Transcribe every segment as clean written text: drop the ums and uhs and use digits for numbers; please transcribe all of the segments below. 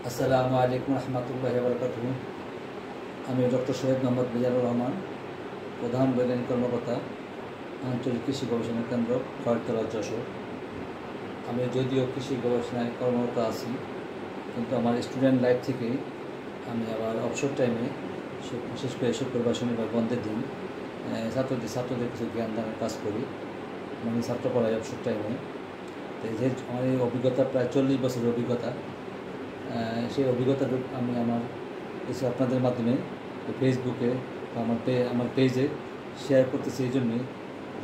আসসালামু আলাইকুম রহমতুল্লাহি ওয়া বারাকাতুহু। আমি ডক্টর সৈয়দ মোহাম্মদ মিজানুর রহমান, প্রধান বৈজ্ঞানিক কর্মকর্তা, আঞ্চলিক কৃষি গবেষণা কেন্দ্র, খয়েরতলা, যশোর। আমি যদিও কৃষি গবেষণায় কর্মরত আছি, কিন্তু আমার স্টুডেন্ট লাইফ থেকেই আমি আবার অবসর টাইমে, বিশেষ করে শুক্রবার শনিবার বন্ধের দিন, ছাত্রদের কিছু জ্ঞান দানের কাজ করি। আমি ছাত্র পড়াই অবসর টাইমে। যে আমার এই অভিজ্ঞতা প্রায় 40 বছরের অভিজ্ঞতা। সেই অভিজ্ঞতা আমি আমার কিছু আপনাদের মাধ্যমে ফেসবুকে আমার পেজে শেয়ার করতেছি। এই জন্যে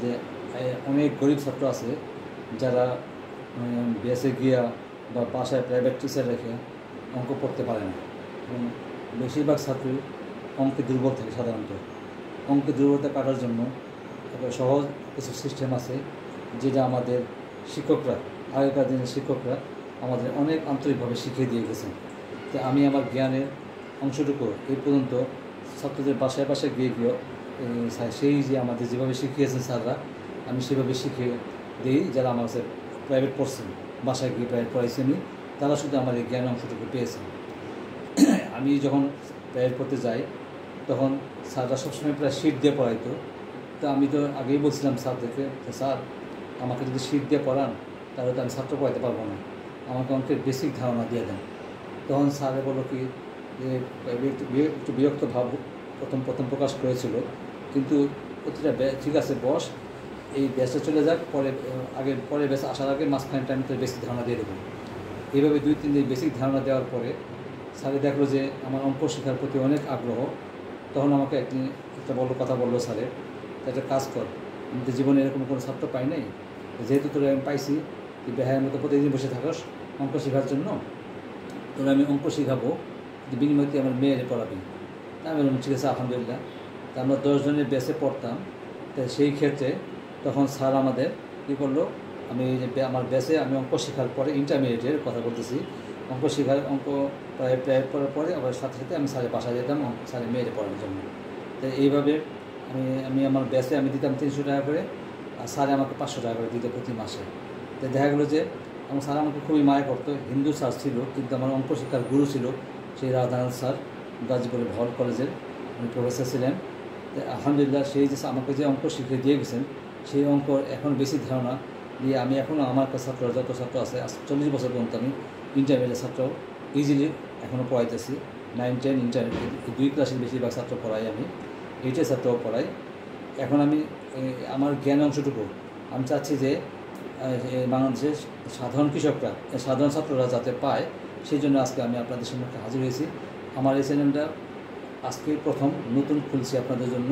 যে অনেক গরিব ছাত্র আছে যারা বেসে গিয়া বা বাসায় প্রাইভেট টিচার রেখে অঙ্ক পড়তে পারে না, এবং বেশিরভাগ ছাত্রই অঙ্কে দুর্বল থাকে। সাধারণত অঙ্কে দুর্বলতা কাটার জন্য একটা সহজ কিছু সিস্টেম আছে, যেটা আমাদের শিক্ষকরা, আগেকার দিনের শিক্ষকরা আমাদের অনেক আন্তরিকভাবে শিখিয়ে দিয়ে গেছেন। তো আমি আমার জ্ঞানের অংশটুকু এই পর্যন্ত ছাত্রদের বাসায় বাসায় গিয়ে সেই যে আমাদের যেভাবে শিখিয়েছেন স্যাররা, আমি সেভাবে শিখিয়ে দিই। যারা আমার কাছে প্রাইভেট পড়ছেন, বাসায় গিয়ে প্রাইভেট পড়াইছেন, তারা শুধু আমার এই জ্ঞান অংশটুকু পেয়েছেন। আমি যখন প্রাইভেট পড়তে যাই, তখন স্যাররা সবসময় প্রায় শিট দিয়ে পড়াইতো। তো আমি তো আগেই বলছিলাম স্যারদেরকে, স্যার আমাকে যদি শিট দিয়ে পড়ান তাহলে তো আমি ছাত্র পড়াইতে পারবো না, আমাকে অঙ্কের বেসিক ধারণা দিয়ে দেন। তখন স্যারে বললো কি যে একটু বিরক্ত ভাব প্রথম প্রকাশ করেছিল, কিন্তু প্রতিটা ঠিক আছে বস, এই ব্যাচে চলে যাক, পরে ব্যাচ আসার আগে মাঝখানে টাইম তো বেসিক ধারণা দিয়ে দেবো। এইভাবে 2-3 দিন বেসিক ধারণা দেওয়ার পরে স্যারে দেখলো যে আমার অঙ্ক শেখার প্রতি অনেক আগ্রহ। তখন আমাকে একটা কথা বললো স্যারের, একটা কাজ কর, আমি তো জীবনে এরকম কোনো ছাত্র পাই নাই, যেহেতু তোরা আমি পাইছি যে বেহায়ের মতো প্রতিদিন বসে থাকস অঙ্ক শেখার জন্য, তোরা আমি অঙ্ক শেখাবো, বিনিময়ে তুই আমার মেয়েরে পড়াবি। তা আমি বললাম ঠিক আছে, আলহামদুলিল্লাহ। তা আমরা 10 জনের বেসে পড়তাম। তাই সেই ক্ষেত্রে তখন স্যার আমাদের কী করলো, আমার বেসে আমি অঙ্ক শেখার পরে, ইন্টারমিডিয়েটের কথা বলতেছি, অঙ্ক প্রায় পড়ার পরে আবার সাথে সাথে আমি স্যারের বাসায় যেতাম স্যারের মেয়েরে পড়ানোর জন্য। তাই এইভাবে আমি আমার বেসে আমি দিতাম 300 টাকা করে, আর স্যারে আমাকে 500 টাকা করে দিত প্রতি মাসে। তাই দেখা গেলো যে আমার স্যার আমাকে খুবই মায়া করতো। হিন্দু স্যার ছিল, কিন্তু আমার অঙ্ক শিক্ষার গুরু ছিল সেই রাধানাথ স্যার, গাজীপুরের ভল কলেজের উনি প্রফেসর ছিলেন। আলহামদুলিল্লাহ, সেই যে আমাকে যে অঙ্ক শিখিয়ে দিয়ে গেছেন, সেই অঙ্ক এখন বেশি ধারণা দিয়ে আমি এখনও আমার ছাত্র যত ছাত্র আছে 40 বছর পর্যন্ত আমি ইন্টারমিডিয়েট ছাত্র ইজিলি এখনও পড়াইতেছি। 9, 10 ইন্টারমিডিয়েট এই 2 ক্লাসের বেশিরভাগ ছাত্র পড়াই, আমি 8-এর ছাত্রও পড়াই। এখন আমি আমার জ্ঞান অংশটুকু আমি চাচ্ছি যে বাংলাদেশের সাধারণ কৃষকরা, সাধারণ ছাত্ররা যাতে পায়, সেই জন্য আজকে আমি আপনাদের সম্মুখে হাজির হয়েছি। আমার এই চ্যানেলটা আজকে প্রথম নতুন খুলছি আপনাদের জন্য।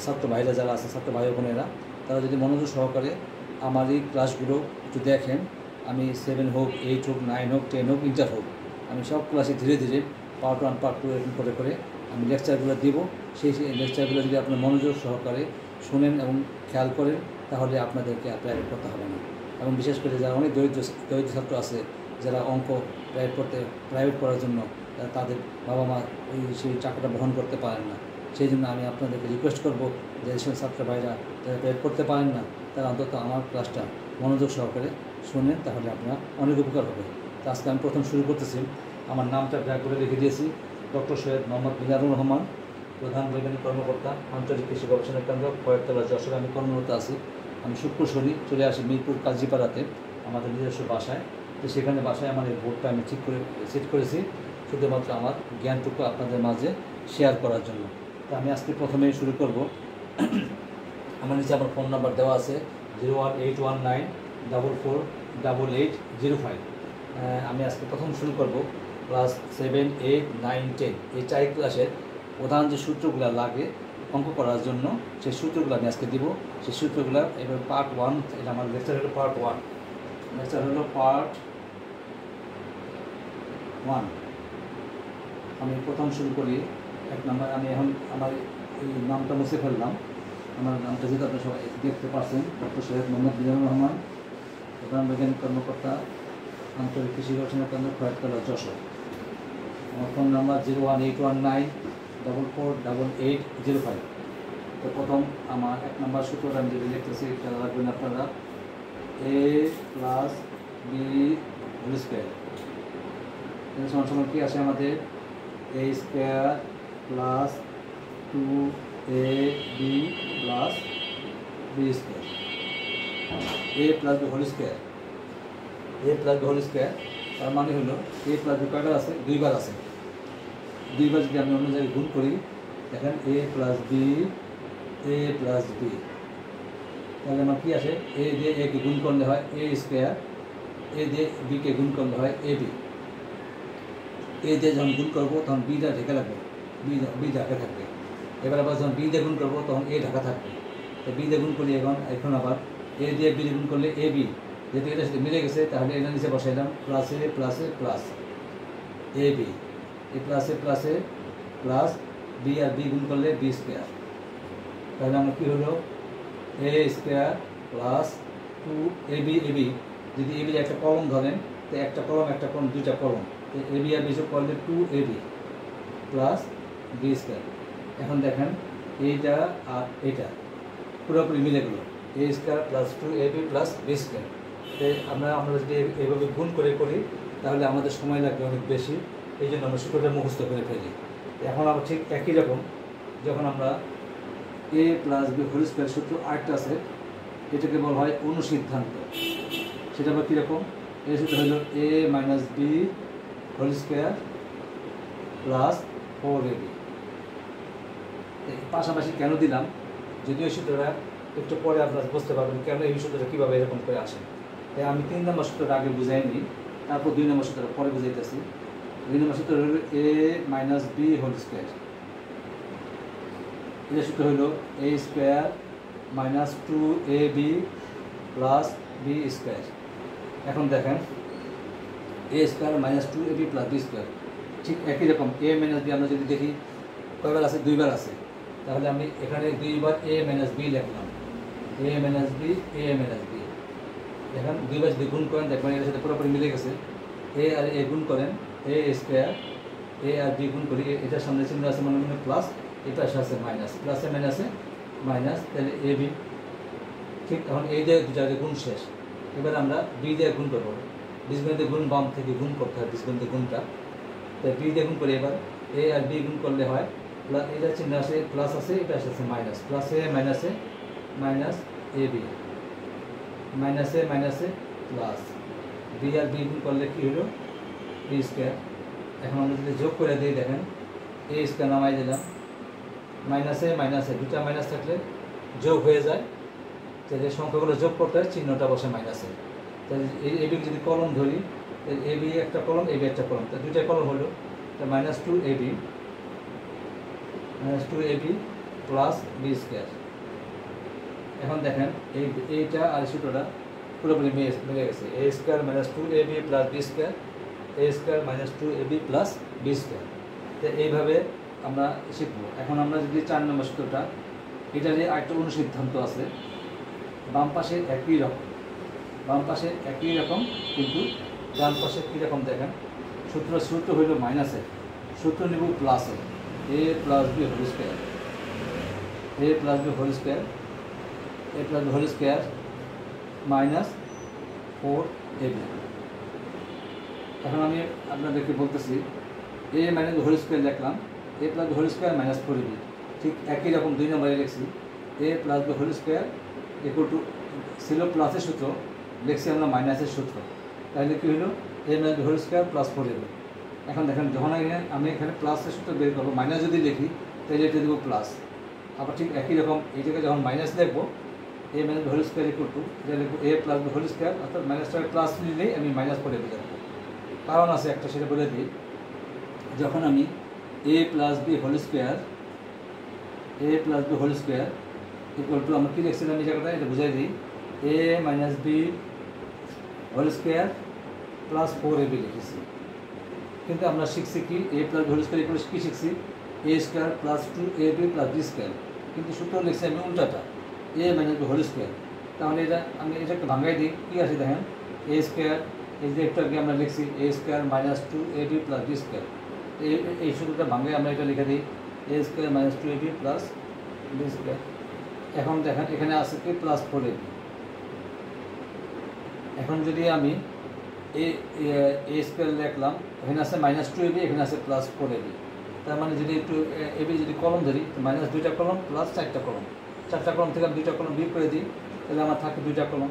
ছাত্র ভাইরা যারা আছে, ছাত্র ভাই বোনেরা, তারা যদি মনোযোগ সহকারে আমার এই ক্লাসগুলো একটু দেখেন, আমি 7 হোক, 8 হোক, 9 হোক, 10 হোক, ইন্টার হোক, আমি সব ক্লাসে ধীরে ধীরে পার্ট 1, পার্ট 2 এরকম করে আমি লেকচারগুলো দেব। সেই লেকচারগুলো যদি আপনার মনোযোগ সহকারে শুনেন এবং খেয়াল করেন, তাহলে আপনাদেরকে প্রাইভেট করতে হবে না। এবং বিশেষ করে যারা অনেক দরিদ্র ছাত্র আছে, যারা অঙ্ক প্রাইভেট পড়ার জন্য তাদের বাবা মা সেই টাকাটা বহন করতে পারেন না, সেই জন্য আমি আপনাদেরকে রিকোয়েস্ট করব যে এইসব ছাত্র ভাইরা যারা প্রাইভেট করতে পারেন না, তারা অন্তত আমার ক্লাসটা মনোযোগ সহকারে শুনেন, তাহলে আপনার অনেক উপকার হবে। তো আজকে আমি প্রথম শুরু করতেছি। আমার নামটা ব্যাগ করে রেখে দিয়েছি, ডক্টর সৈয়দ মোহাম্মদ মিজানুর রহমান, প্রধান বৈজ্ঞানিক কর্মকর্তা, আঞ্চলিক কৃষি গবেষণা কেন্দ্র, খয়েরতলা, যশোরে আমি কর্মরত আছি। আমি শুক্র শনি চলে আসি মিরপুর কাজীপাড়াতে আমাদের নিজস্ব বাসায়। তো সেখানে বাসায় আমার এই বোর্ডটা আমি সেট করেছি শুধুমাত্র আমার জ্ঞানটুকু আপনাদের মাঝে শেয়ার করার জন্য। তো আমি আজকে প্রথমেই শুরু করব। আমার নিচে আমার ফোন নাম্বার দেওয়া আছে 01819448805। আমি আজকে প্রথম শুরু করব ক্লাস 7, 8, 9, 10 এই 4 ক্লাসের প্রধান যে সূত্রগুলো লাগে অঙ্ক করার জন্য, সেই সূত্রগুলো আমি আজকে দিব। সেই সূত্রগুলো এবার পার্ট 1, এটা আমার লেকচার হলো পার্ট 1। লেকচার হলো পার্ট 1। আমি প্রথম শুরু করি 1 নম্বর। আমি এখন আমার এই নামটা মুছে ফেললাম। আমার নামটা যেহেতু আপনারা সবাই দেখতে পাচ্ছেন, ডক্টর সৈয়দ মোহাম্মদ মিজানুর রহমান, প্রধান বৈজ্ঞানিক কর্মকর্তা, আঞ্চলিক কৃষি গবেষণা কেন্দ্র, খয়েরতলা, যশোর। আমার ফোন নাম্বার 01819448805। তো প্রথম আমার 1 নম্বর সূত্রটা আমি যেটা লিখতেছি, এটা রাখবেন আপনারা, a + b² সমান সমান কি আসে আমাদের a square plus 2ab plus b square a plus b whole square তার মানে হলো a প্লাস b কয়বার আছে? দুইবার আছে। দুইবার যদি আমি অন্য জায়গায় গুণ করি, দেখেন a প্লাস b তাহলে আমার কি আসে? a দিয়ে a কে গুণ করলে হয় a স্কোয়ার, a দিয়ে b কে গুণ করলে হয় ab। a দিয়ে যখন গুণ করবো তখন b টা ঢেকে রাখবো, b ঢাকা থাকবে। এবার আবার যখন b দিয়ে গুণ করবো তখন a ঢাকা থাকবে। তো b দিয়ে গুণ করি এখন আবার a দিয়ে b দিয়ে গুণ করলে ab, যেহেতু এটার সাথে মিলে গেছে তাহলে এটা নিচে বসাইলাম প্লাসে ab, এ প্লাসে প্লাস b আর b গুণ করলে b স্কোয়ার। তাহলে আমার কী হলো? a স্কোয়ার প্লাস 2ab যদি ab একটা কলম ধরেন তো একটা কলম দুইটা কলম, ab আর b যোগ করলে 2ab প্লাস b স্কোয়ার। এখন দেখেন এইটা আর এটা পুরোপুরি মিলে গেল a square plus 2ab plus b square. আমরা যদি এইভাবে গুণ করে করি তাহলে আমাদের সময় লাগবে অনেক বেশি, এই জন্য আমরা সূত্রটা মুখস্থ করে ফেলি। এখন আবার ঠিক একই রকম যখন আমরা a plus b whole square সূত্র আরেকটা আছে, এটাকে বলা হয় অনুসিদ্ধান্ত। সেটা আবার কীরকম? এই সূত্র হলো a minus b whole square plus 4ab। পাশাপাশি কেন দিলাম, যদিও এই সূত্রটা একটু পরে আপনারা বুঝতে পারবেন কেন এই সূত্রটা কীভাবে এরকম করে আসে। তাই আমি 3 নম্বর সূত্রটা আগে বুঝাই নিই, তারপর 2 নম্বর সূত্রটা পরে বুঝাইতেছি। 2 নম্বর সূত্র হলো a minus b whole square. এটা সূত্র হলো a square minus 2ab plus b square. এখন দেখেন a square minus 2ab plus b square ঠিক একই রকম। a মাইনাস b আমরা যদি দেখি কয়বার আছে? দুইবার আছে। তাহলে আমি এখানে দুইবার a মাইনাস b লিখলাম, a মাইনাস b দেখেন দুইবার যদি গুণ করেন দেখবেন এর সাথে পুরোপুরি মিলে গেছে। a আর a গুণ করেন a স্কোয়ার, a আর b গুণ করি, এটার সামনে চিহ্ন আছে মনে মনে প্লাস, এটা আছে মাইনাস, প্লাসে মাইনাস, তাহলে ab। ঠিক এখন এই যে দুটাকে গুণ শেষ, এবার আমরা b দিয়ে গুণ করবো। বীজগণিতের গুণ বাম থেকে গুণ করতে হয় বীজগণিতের গুণটা, তাই b দিয়ে গুণ করি। এবার a আর b গুণ করলে হয় এটা চিহ্ন আছে প্লাস আছে, এটা আসছে মাইনাস, প্লাসে মাইনাস ab, মাইনাসে প্লাস b আর b গুণ করলে কী হলো? b square. এখন আমরা যদি যোগ করে দিই দেখেন a স্কোয়ার নামাই দিলাম, মাইনাসে দুটা মাইনাস থাকলে যোগ হয়ে যায়, তাহলে সংখ্যাগুলো যোগ করতে হয় চিহ্নটা বসে মাইনাসে। তাহলে এবি যদি কলম ধরি, এবি একটা কলম এবি একটা কলম, তাহলে দুইটা কলম হলো minus 2ab plus b square. এখন দেখেন এইটা আর সূত্রটা পুরোপুরি মিলে গেছে, a square minus 2ab plus b square, a square minus 2ab plus b square. তো এইভাবে আমরা শিখবো। এখন আমরা যদি 4 নম্বর সূত্রটা, এটারই আরেকটা অনুসিদ্ধান্ত আছে। বাম পাশে একই রকম কিন্তু ডান পাশে কীরকম দেখেন। সূত্র হইল মাইনাসের, সূত্র নেব প্লাসের, a plus b whole square minus 4ab। এখন আমি আপনাদেরকে বলতেছি a মাইনাস হোল স্কোয়ার লিখলাম, a plus whole square minus 4ab। ঠিক একই রকম 2 নম্বরে লিখছি a plus whole square equal to ছিল প্লাসের সূত্র, লিখছি আমরা মাইনাসের সূত্র। তাহলে কী হলো? a minus whole square plus 4ab। এখন দেখেন যখন আমি এখানে প্লাসের সূত্র বের করবো, মাইনাস যদি লিখি তাহলে এটা দেবো প্লাস। আবার ঠিক একই রকম এইটাকে যখন মাইনাস লিখবো a minus whole square equal to এটা লিখবো a প্লাস হোল স্কোয়ার, অর্থাৎ মাইনাসটাকে প্লাস নিলেই আমি মাইনাস করে বোঝাবো। কারণ আছে একটা, সেটা বলে দিই। যখন আমি a plus b whole square equal to আমরা কী লিখছিলাম এই জায়গাটা, এটা বুঝাই দিই, a minus b whole square plus 4ab লিখেছি। কিন্তু আমরা শিখছি কি a plus whole square equal কী শিখছি? a square plus 2ab plus b square, কিন্তু সূত্র লিখছি আমি উল্টাটা a minus b whole square. তাহলে আমি এটাকে ভাঙাই দিই, কী আছে দেখেন a স্কোয়ার, এই যে একটু আগে আমরা লিখছি a square minus 2ab plus b square, এই সূত্রটা ভাঙাই আমরা এটা লিখে দিই a square minus 2ab plus b square. এখন দেখেন এখানে আছে কি প্লাস 4ab। এখন যদি আমি এ স্কোয়ার লিখলাম, এখানে আছে -2ab, এখানে আছে +4ab। তার মানে যদি একটু এবি যদি কলম ধরি, মাইনাস 2টা কলম প্লাস 4টা কলম, 4টা কলম থেকে আমি 2টা কলম বিয়োগ করে দিই, তাহলে আমার থাকে 2টা কলম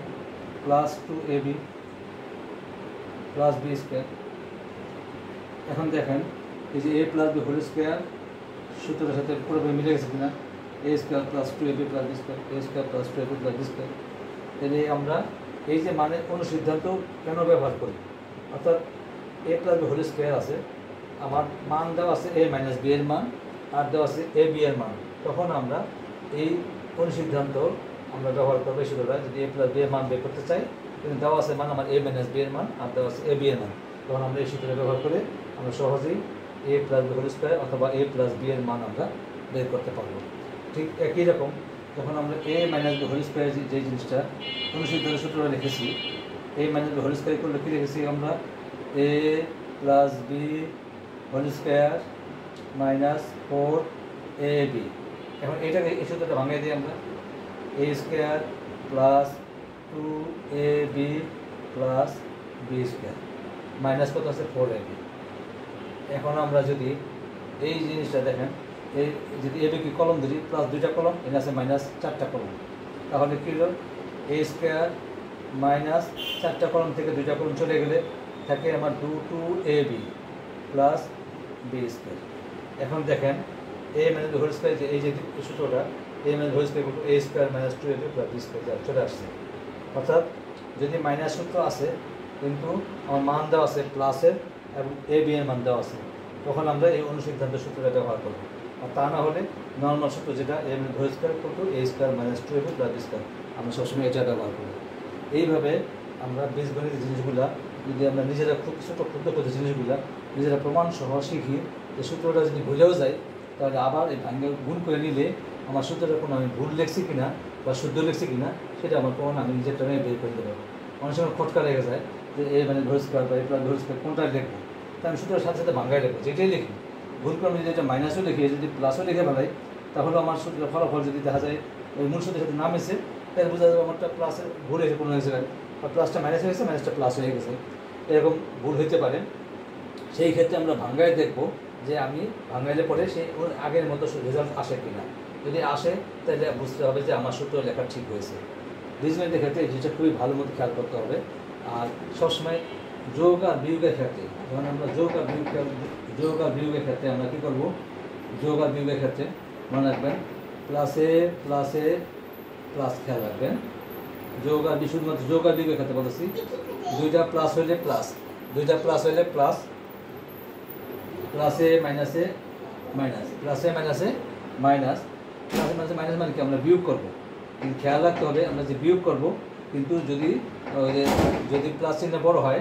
+2ab + b স্কোয়ার। এখন দেখেন এই যে a + b হোল স্কোয়ার সূত্রের সাথে পুরোপুরি মিলে গেছে কিনা, a square + 2ab + b square, a square + 2ab + b square. তাহলে আমরা এই যে মানে অনুসিদ্ধান্ত কেন ব্যবহার করি, অর্থাৎ a + b হোল স্কোয়ার আছে, আমার মান দেওয়া আছে a - b এর মান, আর দেওয়া আছে ab এর মান, তখন আমরা এই অনুসিদ্ধান্ত আমরা ব্যবহার করবো। সেটা যদি a + b এর মান বের করতে চাই, কিন্তু দেওয়া আছে মান আমার a - b এর মান, আর দেওয়া আছে ab এর মান, তখন আমরা এই সূত্রটা ব্যবহার করে আমরা সহজেই a + b হোল স্কোয়ার অথবা a + b এর মান আমরা বের করতে পারবো। ঠিক একই রকম যখন আমরা a - b হোল স্কোয়ার যে জিনিসটা অনুসিদ্ধান্তের সূত্রটা লিখেছি, a - b হোল স্কোয়ার করলে কী লিখেছি আমরা, a + b whole square -4ab। এখন এটাকে এই সূত্রটা ভাঙিয়ে দিই আমরা, a square + 2ab + b square minus কত আছে 4ab। এখন আমরা যদি এই জিনিসটা দেখেন, এই যদি এবি কি কলম ধরি, প্লাস 2টা কলম, এখানে আছে -4টা কলম, তাহলে কী হলো a স্কোয়ার -4টা কলম থেকে 2টা কলম চলে গেলে থাকে আমার 2ab + b স্কোয়ার। এখন দেখেন a - b হোল স্কোয়ার, যে এই যে সূত্রটা a - b whole square a square - 2ab + b square চলে আসছে। অর্থাৎ যদি মাইনাস সূত্র আছে কিন্তু আমার মান দেওয়া আছে প্লাসের এবং ab এর মান দেওয়া আছে, তখন আমরা এই অনুসিদ্ধান্তের সূত্রটা ব্যবহার করব। আর তা না হলে নর্মাল সূত্র যেটা a - b whole square a square - 2ab + b square, আমরা সবসময় এটা ব্যবহার করব। এইভাবে আমরা বীজগণিত জিনিসগুলা যদি আমরা নিজেরা খুব ছোটো ক্ষুদ্র জিনিসগুলা নিজেরা প্রমাণ সহ শিখি, যে সূত্রটা যদি ভুলেও যায়, তাহলে আবার এই ভাঙ্গে গুণ করে নিলে আমার সূত্রটা কোনো আমি ভুল লিখছি কিনা বা শুদ্ধ লিখছি কিনা সেটা আমার প্রমাণ আমি নিজের টাইমে বের করে দিতে পারবো। অনেক সময় খটকা লেগে যায় যে a - b হোল স্কোয়ার বা a + b হোল স্কোয়ার কোনটা লিখবো, তা আমি সূত্রের সাথে সাথে ভাঙ্গাই লিখবো, যেটাই লিখি ভুল করে আমি যদি এটা মাইনাসও লিখি, যদি প্লাসও লিখে ফেলাই, তাহলে আমার সূত্রের ফলাফল যদি দেখা যায় ওই মূল সূত্রের সাথে না মিশে, তাহলে বোঝা যাবে আমারটা প্লাসের ভুল হয়েছে কোনো হয়েছে, বা প্লাসটা মাইনাস হয়ে গেছে, মাইনাসটা প্লাস হয়ে গেছে, এরকম ভুল হইতে পারে। সেই ক্ষেত্রে আমরা ভাঙ্গায় দেখবো যে আমি ভাঙ্গাইলে পরে সেই আগের মতো রেজাল্ট আসে কিনা, যদি আসে তাহলে বুঝতে হবে যে আমার সূত্র লেখা ঠিক হয়েছে। বীজগণিতের ক্ষেত্রে এই জিনিসটা খুবই ভালো মতো খেয়াল করতে হবে। আর সবসময় যোগ আর বিয়োগের ক্ষেত্রে, যখন আমরা যোগ আর বিয়োগের ক্ষেত্রে আমরা কী করবো, যোগ আর বিয়োগের ক্ষেত্রে মনে রাখবেন প্লাসে প্লাসে প্লাস খেয়াল রাখবেন। যোগ আর শুধুমাত্র যোগ আর বিয়োগের ক্ষেত্রে বলেছি, 2টা প্লাস হইলে প্লাস, 2টা প্লাস হইলে প্লাস, প্লাসে মাইনাসে মাইনাস, প্লাসে মাইনাসে মাইনাস, প্লাসে মাইনাসে মাইনাস মানে কি আমরা বিয়োগ করবো, কিন্তু খেয়াল রাখতে হবে আমরা যে বিয়োগ করবো, কিন্তু যদি প্লাস চিহ্ন বড় হয়,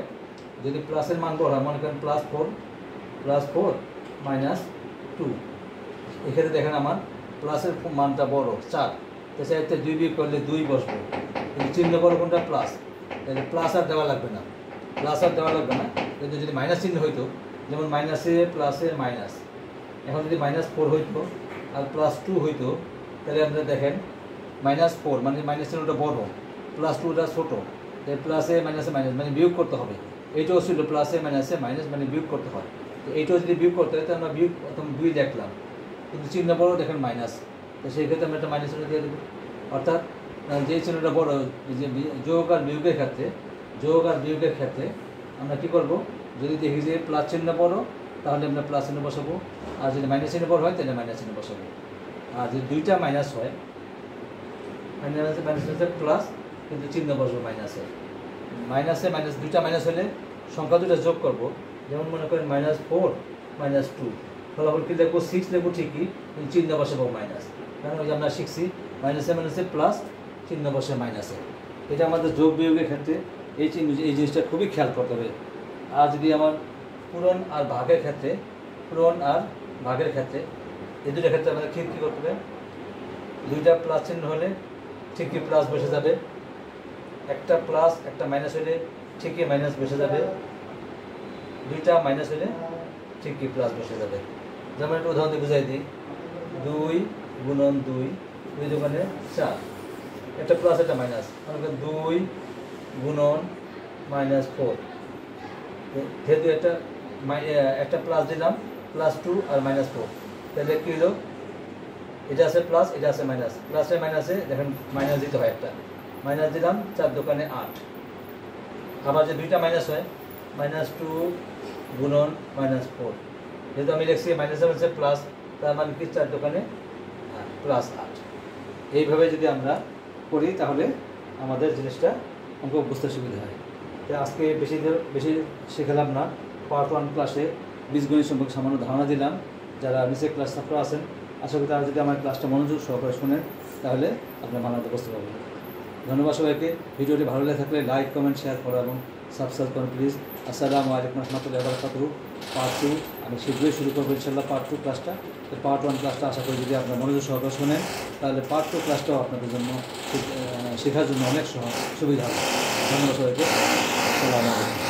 যদি প্লাসের মান বড় হয়, মনে করেন +4 -2, এক্ষেত্রে দেখেন আমার প্লাসের মানটা বড় 4, তো সেক্ষেত্রে 2 বিয়োগ করলে 2 বসবো, কিন্তু চিহ্ন বড় কোনটা প্লাস, তাহলে প্লাস আর দেওয়া লাগবে না, কিন্তু যদি মাইনাস চিহ্ন হইতো, যেমন মাইনাসে প্লাসে মাইনাস, এখন যদি -4 হইতো আর +2 হইতো, তাহলে আমরা দেখেন -4 মানে মাইনাস চিহ্নটা বড়, +2টা ছোটো, তাই প্লাসে মাইনাসে মাইনাস মানে বিয়োগ করতে হবে। এইটাও ছিল প্লাসে মাইনাসে মাইনাস মানে বিয়োগ করতে হয়, তো এইটাও যদি বিয়োগ করতে হয়, তাহলে আমরা বিয়োগ প্রথম 2 দেখলাম, কিন্তু চিহ্ন বড় দেখেন মাইনাস, তো সেই ক্ষেত্রে আমরা একটা মাইনাস চিহ্ন দিয়ে দেবো। অর্থাৎ যে চিহ্নটা বড়, যে যোগ আর বিয়োগের ক্ষেত্রে আমরা কী করবো, যদি দেখি যে প্লাস চিহ্ন বড়, তাহলে আমরা প্লাস চিহ্ন বসাবো, আর যদি মাইনাস চিহ্ন বড় হয় তাহলে মাইনাস চিহ্ন বসাবো। আর যদি 2টা মাইনাস হয়, মাইনাসে প্লাস, কিন্তু চিহ্ন বসবো মাইনাসে, মাইনাস 2টা মাইনাস হলে সংখ্যা 2টা যোগ করবো, যেমন মনে করেন -4 -2, ফলাফল কি লিখবো 6 লিখবো ঠিকই, কিন্তু চিহ্ন বসাবো মাইনাস, কারণ ওই যে আমরা শিখছি মাইনাসে প্লাস, চিহ্ন বসে মাইনাসে। এটা আমাদের যোগ বিয়োগের ক্ষেত্রে এই জিনিসটা খুবই খেয়াল করতে হবে। আর যদি আমার পূরণ আর ভাগের ক্ষেত্রে এই দুটোর ক্ষেত্রে আমাদের কী করতে হবে, 2টা প্লাস চিহ্ন হলে ঠিকই প্লাস বসে যাবে, একটা প্লাস একটা মাইনাস হলে ঠিকই মাইনাস বসে যাবে, 2টা মাইনাস হলে ঠিকই প্লাস বসে যাবে। যেমন একটা উদাহরণ দিয়ে বুঝাই দিই, 2 × 2, 2 দোকানে 4, একটা প্লাস একটা মাইনাস, 2 × -4, যেহেতু একটা প্লাস দিলাম, +2 আর -4, তাহলে কী হলো, এটা আছে প্লাস, এটা আছে মাইনাস, প্লাসে মাইনাসে দেখেন মাইনাস দিতে হয়, একটা মাইনাস দিলাম, 4 দোকানে 8। আবার যে দুইটা মাইনাস হয়, -2 গুণন -4, যেহেতু আমি লিখছি মাইনাসে মাইনাসে প্লাস, তার মানে কি 4 দোকানে +8। এইভাবে যদি আমরা করি তাহলে আমাদের জিনিসটা অঙ্ক বুঝতে সুবিধা হয়। তো আজকে বেশি শেখালাম না, পার্ট 1 ক্লাসে বীজগণিত সম্পর্কে সামান্য ধারণা দিলাম। যারা নিচে ক্লাস ছাত্র আছেন, আশা করি তারা যদি আমার ক্লাসটা মনোযোগ সহকারে শোনেন তাহলে আপনার বানাতে বুঝতে পারবেন। ধন্যবাদ সবাইকে। ভিডিওটি ভালো লেগে থাকলে লাইক, কমেন্ট, শেয়ার করো এবং সাবস্ক্রাইব করুন প্লিজ। আসসালামু আলাইকুম রহমতুল্লাহি ওয়া বারাকাতুহু। পার্ট 2 আমি শীঘ্রই শুরু করবো ইনশাআল্লাহ, পার্ট 2 ক্লাসটা। তো পার্ট 1 ক্লাসটা আশা করি যদি আপনার মনোযোগ সহকারে শোনেন তাহলে পার্ট 2 ক্লাসটাও আপনাদের জন্য শেখার জন্য অনেক সুবিধা হবে। ধন্যবাদ সবাইকে। আসসালামু আলাইকুম।